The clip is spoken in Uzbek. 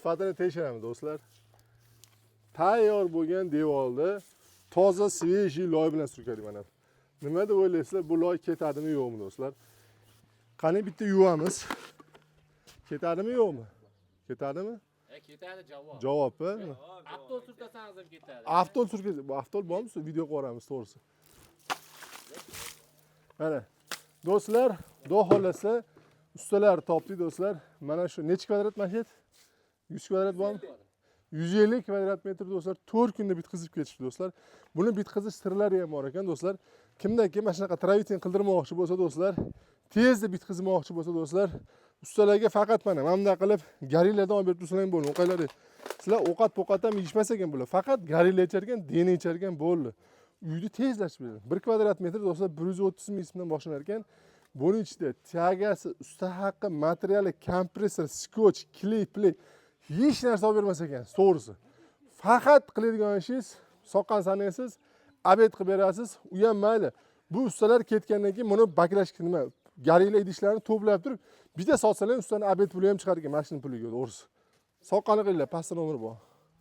sifatini tekshiramiz do'stlar. Tayyor bo'lgan devorni toza svejiy loy bilan surkadik mana. Nima deb o'ylaysizlar? Bu loy ketadimi yo'qmi do'stlar? Qani bitta yuvamiz. Ketadimi yo'qmi? Ketadimi? Ketadi javob. Javob. Avtol surtasangiz ham ketadi. Avtol surkaz. Bu avtol bormi? Video ko'ramiz to'g'risi. Mana do'stlar, xudo xolasa ustalar topdik do'stlar. Mana shu necha kvadrat masjid? 100 kvadrat bormi? 150 kvadrat metr do'stlar 4 kunda bitkazib ketishdi do'stlar. Buni bitkazish sirlari ham bor ekan do'stlar. Kimdaki mana shunaqa travitin qildirmoqchi bo'lsa do'stlar, tezda bitkazmoqchi bo'lsa do'stlar, ustalarga faqat mana bunday qilib garillardan olib berib tursalar bo'ldi. O'qaylar. Sizlar ovqat ham yeyishmas ekan bular. Faqat garillar icharkan, dena icharkan bo'ldi. Uyni tezlashib beradi. 1 kvadrat metr do'stlar 130 ming so'mdan boshlanar ekan. Buning ichida tiagasi, usta haqqi, materiali, kompressor, skoch, kley, play hech narsa olib bermas ekan, to'g'risi. Faqat qiladigan ishingiz, soqqan sanaysiz, abed qilib berasiz, u ham mayli. Bu ustalar ketgandan keyin buni baklash nima, garila idishlarni to'plab turib, bitta sotsalar ustaning abed puli ham chiqar ekan, mashina puliga, to'g'risi. Soqqani qilinglar, pastdan umr bor.